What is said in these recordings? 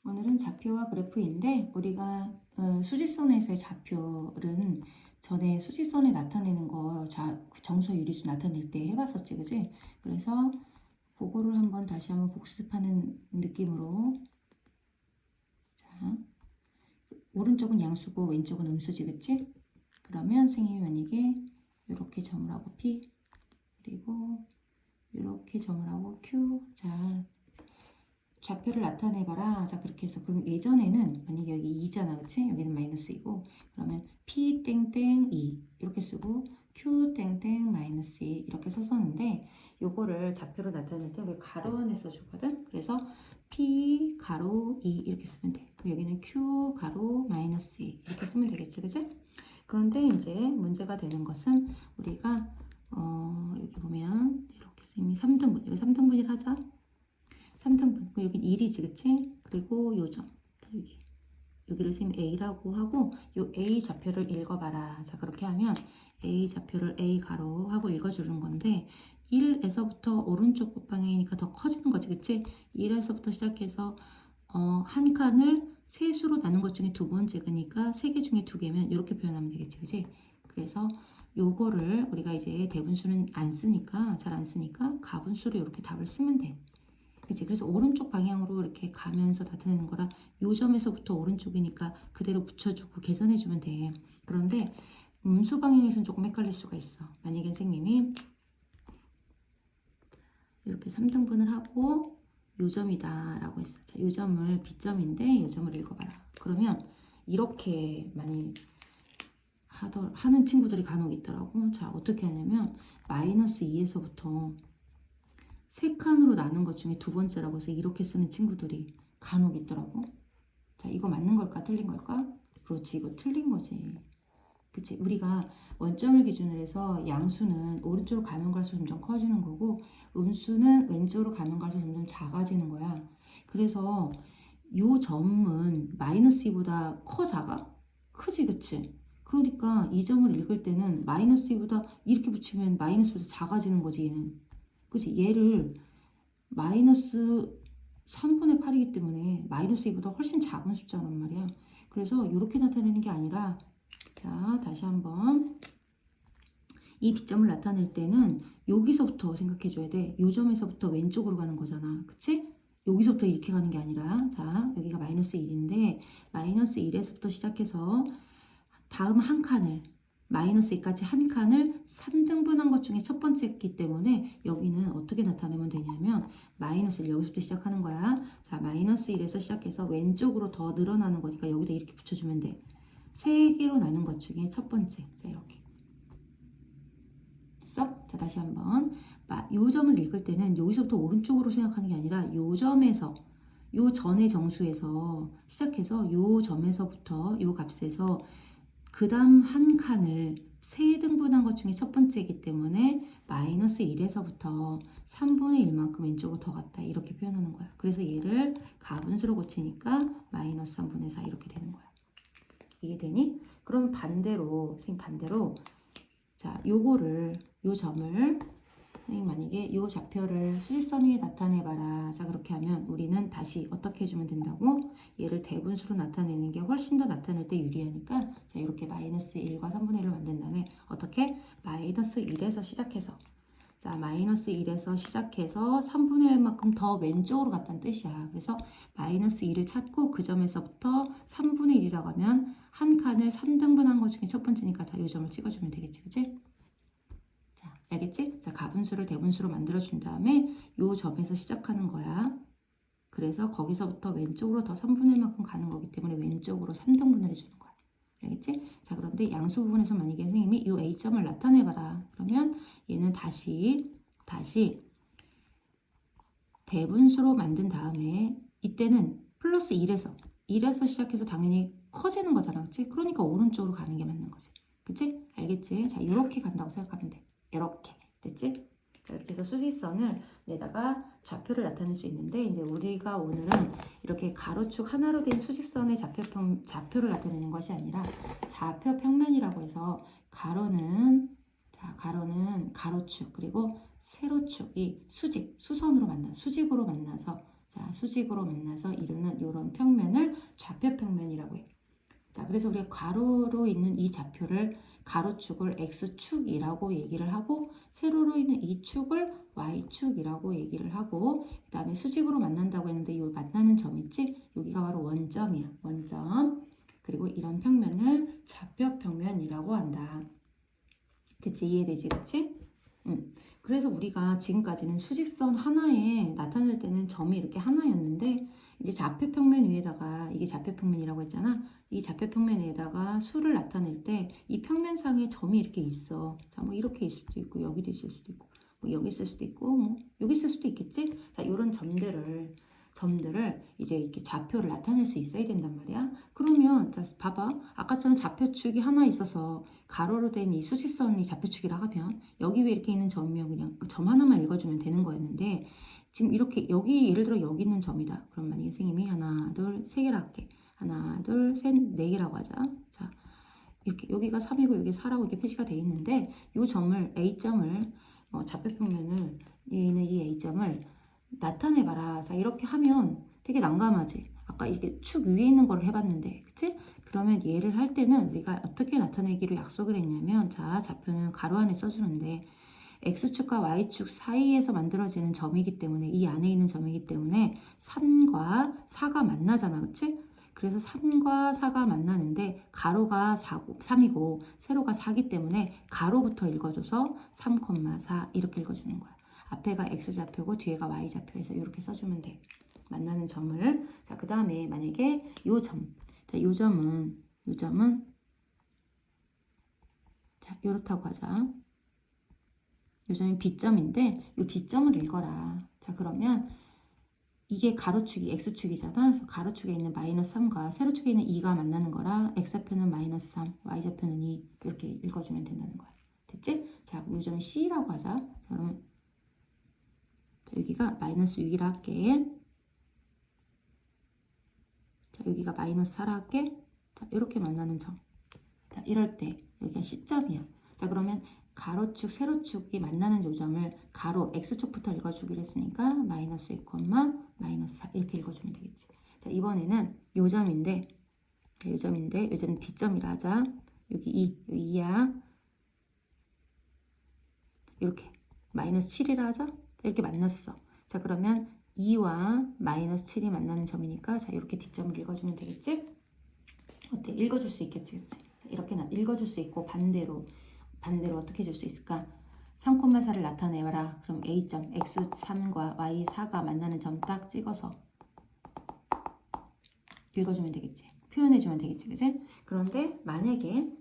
오늘은 좌표와 그래프인데 우리가 수직선에서의 좌표는 전에 수직선에 나타내는 거 정수 유리수 나타낼 때 해봤었지, 그지? 그래서 그거를 다시 한번 복습하는 느낌으로. 자, 오른쪽은 양수고 왼쪽은 음수지, 그치? 그러면 선생님이 만약에 이렇게 점을 하고 P, 그리고 이렇게 점을 하고 Q. 자, 좌표를 나타내봐라. 자, 그렇게 해서 그럼 예전에는 만약에 여기 2잖아, 그치? 여기는 마이너스 2고 그러면 P 땡땡 2 이렇게 쓰고 Q 땡땡 마이너스 2 이렇게 썼었는데 요거를 좌표로 나타낼 때 우리 가로 안에 써주거든. 그래서 P 가로 2 이렇게 쓰면 돼. 그럼 여기는 Q 가로 마이너스 2 이렇게 쓰면 되겠지, 그치? 그런데 이제 문제가 되는 것은 우리가 여기 보면 이렇게 쓰면 3등분, 여기 3등분이라 하자. 3등분. 여기 1이지, 그치? 그리고 요점. 여기를 지금 A라고 하고, 요 A 좌표를 읽어봐라. 자, 그렇게 하면 A 좌표를 A 가로 하고 읽어주는 건데, 1에서부터 오른쪽 끝방향이니까 더 커지는 거지, 그치? 1에서부터 시작해서, 한 칸을 세 수로 나눈 것 중에 두 번째니까 세 개 중에 두 개면 이렇게 표현하면 되겠지, 그치? 그래서 요거를 우리가 이제 대분수는 안 쓰니까, 잘 안 쓰니까 가분수로 이렇게 답을 쓰면 돼. 그치? 그래서 오른쪽 방향으로 이렇게 가면서 나타내는 거라 요 점에서부터 오른쪽이니까 그대로 붙여주고 계산해주면 돼. 그런데 음수 방향에서는 조금 헷갈릴 수가 있어. 만약에 선생님이 이렇게 3등분을 하고 요 점이다 라고 했어. 자, 요 점을 B점인데 요 점을 읽어봐라. 그러면 이렇게 많이 하는 친구들이 간혹 있더라고. 자, 어떻게 하냐면 마이너스 2에서부터 세 칸으로 나눈 것 중에 두 번째라고 해서 이렇게 쓰는 친구들이 간혹 있더라고. 자, 이거 맞는 걸까? 틀린 걸까? 그렇지, 이거 틀린 거지. 그치? 우리가 원점을 기준으로 해서 양수는 오른쪽으로 가면 갈수록 점점 커지는 거고 음수는 왼쪽으로 가면 갈수록 점점 작아지는 거야. 그래서 요 점은 마이너스 2보다 커, 작아? 크지, 그치? 그러니까 이 점을 읽을 때는 마이너스 2보다 이렇게 붙이면 마이너스보다 작아지는 거지, 얘는. 그치? 얘를 마이너스 3분의 8이기 때문에 마이너스 2보다 훨씬 작은 숫자란 말이야. 그래서 이렇게 나타내는 게 아니라, 자, 다시 한번 이 B점을 나타낼 때는 여기서부터 생각해 줘야 돼. 요 점에서부터 왼쪽으로 가는 거잖아, 그치? 여기서부터 이렇게 가는 게 아니라, 자, 여기가 마이너스 1인데 마이너스 1에서부터 시작해서 다음 한 칸을 마이너스 2까지 한 칸을 3등분한 것 중에 첫 번째였기 때문에 여기는 어떻게 나타내면 되냐면 마이너스 1 여기서부터 시작하는 거야. 자, 마이너스 1에서 시작해서 왼쪽으로 더 늘어나는 거니까 여기다 이렇게 붙여주면 돼. 세 개로 나눈 것 중에 첫 번째. 자, 이렇게 됐어? 자, 다시 한번 요 점을 읽을 때는 여기서부터 오른쪽으로 생각하는 게 아니라 요 점에서 요 전의 정수에서 시작해서 요 점에서부터 요 값에서 그 다음 한 칸을 세 등분한 것 중에 첫 번째이기 때문에 마이너스 1에서부터 3분의 1만큼 왼쪽으로 더 갔다 이렇게 표현하는 거야. 그래서 얘를 가분수로 고치니까 마이너스 3분의 4 이렇게 되는 거야. 이해되니? 그럼 반대로 자, 요거를 요 점을 만약에 요 좌표를 수직선 위에 나타내봐라. 자, 그렇게 하면 우리는 다시 어떻게 해주면 된다고? 얘를 대분수로 나타내는 게 훨씬 더 나타낼 때 유리하니까 자, 이렇게 마이너스 1과 3분의 1을 만든 다음에 어떻게? 마이너스 1에서 시작해서 자, 마이너스 1에서 시작해서 3분의 1만큼 더 왼쪽으로 갔다는 뜻이야. 그래서 마이너스 2를 찾고 그 점에서부터 3분의 1이라고 하면 한 칸을 3등분한 것 중에 첫 번째니까 자, 요 점을 찍어주면 되겠지, 그치? 자, 알겠지? 자, 가분수를 대분수로 만들어준 다음에 요 점에서 시작하는 거야. 그래서 거기서부터 왼쪽으로 더 3분의 1만큼 가는 거기 때문에 왼쪽으로 3등분을 해주는 거야. 알겠지? 자, 그런데 양수 부분에서 만약에 선생님이 이 A점을 나타내봐라. 그러면 얘는 다시 대분수로 만든 다음에 이때는 플러스 1에서 시작해서 당연히 커지는 거잖아. 그치? 그러니까 오른쪽으로 가는 게 맞는 거지. 그치? 알겠지? 자, 이렇게 간다고 생각하면 돼. 이렇게. 됐지? 자, 이렇게 해서 수직선을 내다가 좌표를 나타낼 수 있는데 이제 우리가 오늘은 이렇게 가로축 하나로 된 수직선의 좌표를 나타내는 것이 아니라 좌표 평면이라고 해서 가로는 가로축 그리고 세로축이 수직으로 만나서 자, 자, 수직으로 만나서 이루는 이런 평면을 좌표평면이라고 해요. 자, 그래서 우리가 가로로 있는 이 좌표를 가로축을 x축이라고 얘기를 하고 세로로 있는 이 축을 y축이라고 얘기를 하고 그 다음에 수직으로 만난다고 했는데 이 만나는 점 있지? 여기가 바로 원점이야. 원점. 그리고 이런 평면을 좌표평면이라고 한다. 그치? 이해되지? 그치? 그래서 우리가 지금까지는 수직선 하나에 나타낼 때는 점이 이렇게 하나였는데 이제 좌표평면 위에다가 이게 좌표평면이라고 했잖아. 이 좌표평면 위에다가 수를 나타낼 때 이 평면상에 점이 이렇게 있어. 자, 뭐 이렇게 있을 수도 있고 여기도 있을 수도 있고 뭐 여기 있을 수도 있고 뭐 여기 있을 수도 있겠지. 자, 이런 점들을 이제 이렇게 좌표를 나타낼 수 있어야 된단 말이야. 그러면 자, 봐봐. 아까처럼 좌표축이 하나 있어서 가로로 된 이 수직선이 좌표축이라 하면 여기 위에 이렇게 있는 점이면 그냥 그 점 하나만 읽어주면 되는 거였는데 지금 이렇게 여기 예를 들어 여기 있는 점이다. 그럼 만약에 선생님이 하나, 둘, 세 개라 할게. 하나, 둘, 셋, 네 개라고 하자. 자, 이렇게 여기가 3이고 여기 4라고 이렇게 표시가 돼 있는데 이 점을 A점을 좌표평면을 있는 이 A점을 나타내봐라. 자, 이렇게 하면 되게 난감하지. 아까 이렇게 축 위에 있는 걸 해봤는데, 그치? 그러면 얘를 할 때는 우리가 어떻게 나타내기로 약속을 했냐면, 자, 좌표는 가로 안에 써주는데, X축과 Y축 사이에서 만들어지는 점이기 때문에, 이 안에 있는 점이기 때문에, 3과 4가 만나잖아, 그치? 그래서 3과 4가 만나는데, 가로가 3이고, 세로가 4기 때문에, 가로부터 읽어줘서 3,4 이렇게 읽어주는 거야. 앞에가 X좌표고 뒤에가 Y좌표에서 이렇게 써주면 돼. 만나는 점을. 자, 그 다음에 만약에 요 점. 자, 요 점은 자, 요렇다고 하자. 요 점이 B점인데 요 B점을 읽어라. 자, 그러면 이게 가로축이 X축이잖아. 그래서 가로축에 있는 마이너스 3과 세로축에 있는 2가 만나는 거라 X좌표는 마이너스 3, Y좌표는 2 이렇게 읽어주면 된다는 거야. 됐지? 자, 요 점이 C라고 하자. 자, 그러면 여기가 마이너스 6이라 할게. 자, 여기가 마이너스 4라 할게. 자, 이렇게 만나는 점. 자, 이럴 때 여기가 C점이야. 자, 그러면 가로축, 세로축이 만나는 요점을 가로 X축부터 읽어주기로 했으니까 마이너스 1, 마이너스 4 이렇게 읽어주면 되겠지. 자, 이번에는 요점인데 요점 D점이라 하자. 여기 2, 여기 2야. 이렇게 마이너스 7이라 하자. 이렇게 만났어. 자, 그러면 2와 마이너스 7이 만나는 점이니까 자, 이렇게 D점을 읽어주면 되겠지? 어때? 읽어줄 수 있겠지, 그치? 자, 이렇게 읽어줄 수 있고 반대로 어떻게 줄 수 있을까? 3,4를 나타내봐라. 그럼 A점 X3과 Y4가 만나는 점 딱 찍어서 읽어주면 되겠지? 표현해주면 되겠지, 그치? 그런데 만약에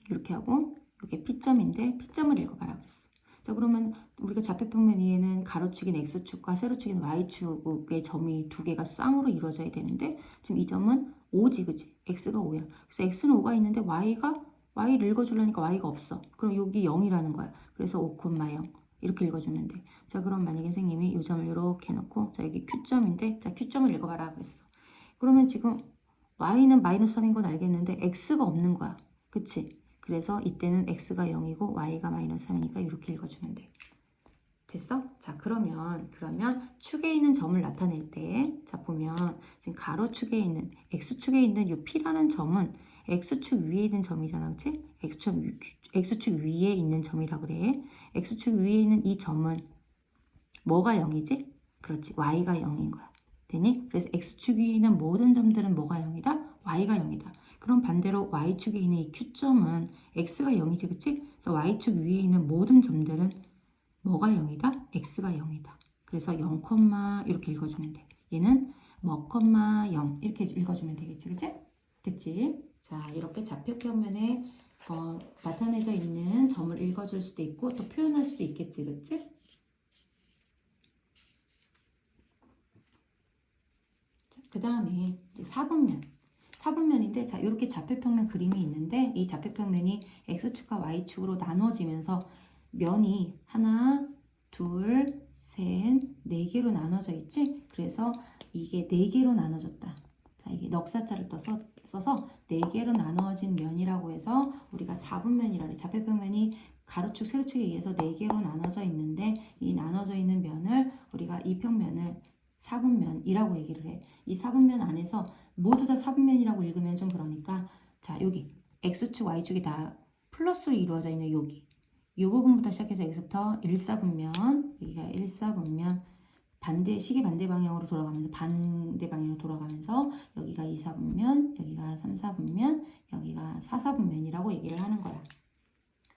이렇게 하고 이게 P점인데 P점을 읽어봐라 그랬어. 자, 그러면 우리가 좌표평면 위에는 가로축인 X축과 세로축인 Y축의 점이 두 개가 쌍으로 이루어져야 되는데 지금 이 점은 5지, 그치? X가 5야. 그래서 X는 5가 있는데 Y를 읽어주려니까 Y가 없어. 그럼 여기 0이라는 거야. 그래서 5,0 이렇게 읽어주면 돼. 자, 그럼 만약에 선생님이 이 점을 이렇게 해놓고 자, 여기 Q점인데 자, Q점을 읽어봐라 그랬어. 그러면 지금 Y는 마이너스 3인 건 알겠는데 X가 없는 거야. 그치? 그래서 이때는 X가 0이고 Y가 마이너스 3이니까 이렇게 읽어주면 돼. 됐어? 자, 그러면 축에 있는 점을 나타낼 때, 자, 보면 지금 가로축에 있는 X축에 있는 이 P라는 점은 X축 위에 있는 점이잖아, 그치? X축 위에 있는 점이라 그래. X축 위에 있는 이 점은 뭐가 0이지? 그렇지, Y가 0인 거야. 되니? 그래서 X축 위에 있는 모든 점들은 뭐가 0이다? Y가 0이다. 그럼 반대로 Y축에 있는 이 Q점은 X가 0이지, 그치? 그래서 Y축 위에 있는 모든 점들은 뭐가 0이다? X가 0이다. 그래서 0, 이렇게 읽어주면 돼. 얘는 뭐, 0 이렇게 읽어주면 되겠지, 그치? 됐지? 자, 이렇게 좌표평면에 나타내져 있는 점을 읽어줄 수도 있고 또 표현할 수도 있겠지, 그치? 그 다음에 이제 4분면인데 자, 이렇게 좌표평면 그림이 있는데 이 좌표평면이 X축과 Y축으로 나눠지면서 면이 하나, 둘, 셋, 네 개로 나눠져 있지? 그래서 이게 네 개로 나눠졌다. 자, 이게 넉사자를 써서 네 개로 나누어진 면이라고 해서 우리가 4분면이라 그래. 좌표평면이 가로축, 세로축에 의해서 4개로 나눠져 있는데 이 나눠져 있는 면을 우리가 이평면을 사분면이라고 얘기를 해. 이 사분면 안에서 모두 다 사분면이라고 읽으면 좀 그러니까 자 여기 X축, Y축이 다 플러스로 이루어져 있는 여기 이 부분부터 시작해서 여기서부터 1사분면 여기가 1사분면 시계 반대 방향으로 돌아가면서 반대 방향으로 돌아가면서 여기가 2사분면 여기가 3사분면 여기가 4사분면이라고 얘기를 하는 거야.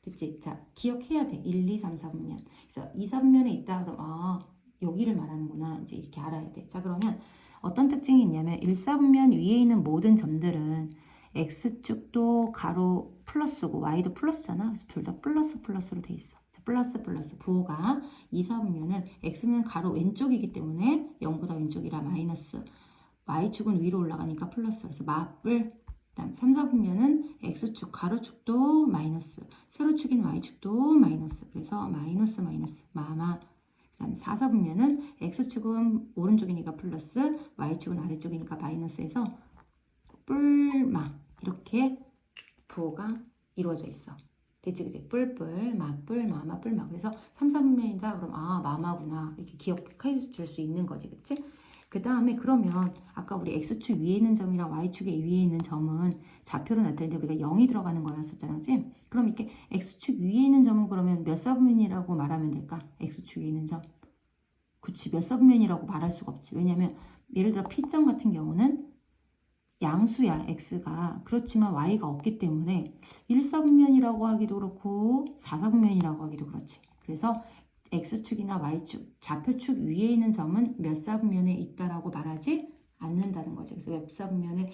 됐지? 자 기억해야 돼. 1, 2, 3, 4분면. 그래서 2사분면에 있다 그럼 여기를 말하는구나. 이제 이렇게 알아야 돼. 자 그러면 어떤 특징이 있냐면 1사분면 위에 있는 모든 점들은 X축도 가로 플러스고 Y도 플러스잖아. 그래서 둘 다 플러스로 돼 있어. 플러스 부호가 2사분면은 X는 가로 왼쪽이기 때문에 0보다 왼쪽이라 마이너스 Y축은 위로 올라가니까 플러스 그래서 맞불 그다음 3사분면은 X축 가로축도 마이너스 세로축인 Y축도 마이너스 그래서 마이너스 마마 그다음 4사분면은 X축은 오른쪽이니까 플러스 Y축은 아래쪽이니까 마이너스해서 뿔마 이렇게 부호가 이루어져 있어. 됐지 그치? 뿔뿔 마뿔 마마 뿔마 그래서 3, 4분면이다 그럼 마마구나 이렇게 기억해 줄 수 있는 거지 그치? 그 다음에 그러면 아까 우리 X축 위에 있는 점이랑 Y축의 위에 있는 점은 좌표로 나타낼 때 우리가 0이 들어가는 거였었잖아 그치? 그럼 이렇게 X축 위에 있는 점은 그러면 몇 사분면이라고 말하면 될까? X축에 있는 점 그치 몇 사분면이라고 말할 수가 없지 왜냐면 예를 들어 P점 같은 경우는 양수야 X가 그렇지만 Y가 없기 때문에 1사분면이라고 하기도 그렇고 4사분면이라고 하기도 그렇지 그래서 X축이나 Y축 좌표축 위에 있는 점은 몇 사분면에 있다라고 말하지 않는다는 거지 그래서 몇 사분면에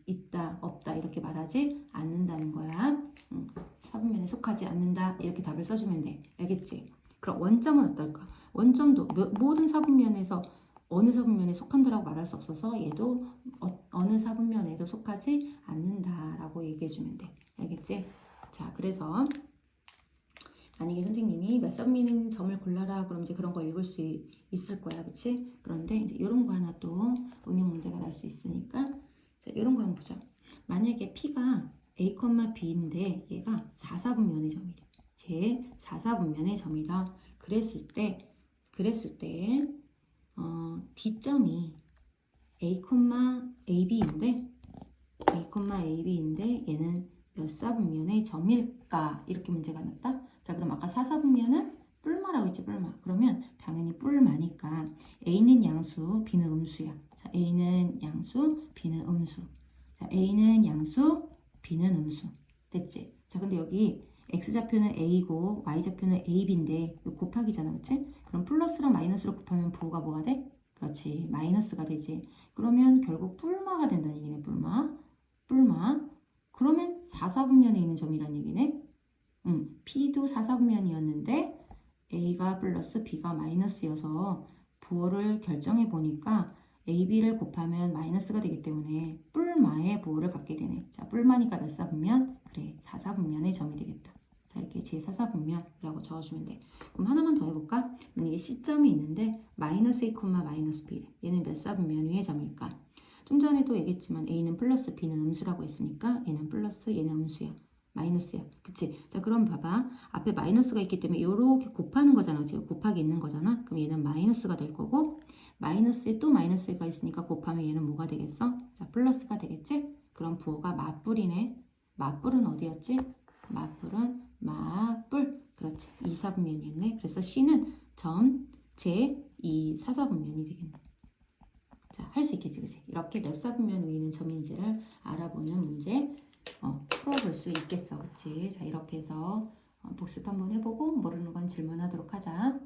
있다 없다 이렇게 말하지 않는다는 거야 사분면에 속하지 않는다 이렇게 답을 써주면 돼 알겠지? 그럼 원점은 어떨까? 원점도 모든 사분면에서 어느 사분면에 속한다라고 말할 수 없어서 얘도 어느 사분면에도 속하지 않는다라고 얘기해주면 돼. 알겠지? 자, 그래서 만약에 선생님이 몇 사분면에 있는 점을 골라라 그럼 이제 그런 거 읽을 수 있을 거야. 그치? 그런데 이제 이런 거 하나 또 응용 문제가 날 수 있으니까 자, 이런 거 한번 보자. 만약에 P가 A, B인데 얘가 4사분면의 점이래. 제 4사분면의 점이다. 그랬을 때 D점이 A, AB인데 얘는 몇 사분면의 점일까? 이렇게 문제가 났다. 자, 그럼 아까 4사분면은 뿔마라고 했지, 뿔마. 그러면 당연히 뿔마니까 A는 양수, B는 음수야. 자, A는 양수, B는 음수. 자, A는 양수, B는 음수. 됐지? 자, 근데 여기 X좌표는 A고 Y좌표는 AB인데 이거 곱하기잖아, 그치? 그럼 플러스랑 마이너스로 곱하면 부호가 뭐가 돼? 그렇지, 마이너스가 되지. 그러면 결국 뿔마가 된다는 얘기네, 뿔마. 그러면 4사분면에 있는 점이란 얘기네. P도 4사분면이었는데 A가 플러스 B가 마이너스여서 부호를 결정해 보니까 AB를 곱하면 마이너스가 되기 때문에 뿔마의 부호를 갖게 되네. 자, 뿔마니까 몇 사분면? 그래, 4사분면의 점이 되겠다. 자, 이렇게 제4사분면이라고 적어주면 돼. 그럼 하나만 더 해볼까? 만약에 C점이 있는데 마이너스 A, 마이너스 B 얘는 몇 사분면 위의 점일까? 좀 전에도 얘기했지만 A는 플러스 B는 음수라고 했으니까 얘는 플러스 얘는 음수야. 마이너스야. 그치? 자, 그럼 봐봐. 앞에 마이너스가 있기 때문에 이렇게 곱하는 거잖아. 지금 곱하기 있는 거잖아. 그럼 얘는 마이너스가 될 거고 마이너스에 또 마이너스가 있으니까 곱하면 얘는 뭐가 되겠어? 자, 플러스가 되겠지? 그럼 부호가 맞불이네. 맞불은 어디였지? 맞불은 맞불. 그렇지. 2사분면이었네. 그래서 C는 점, 제, 2, 4사분면이 되겠네. 자, 할 수 있겠지, 그치? 이렇게 몇 사분면 위에 있는 점인지를 알아보는 문제 풀어볼 수 있겠어, 그치? 자, 이렇게 해서 복습 한번 해보고 모르는 건 질문하도록 하자.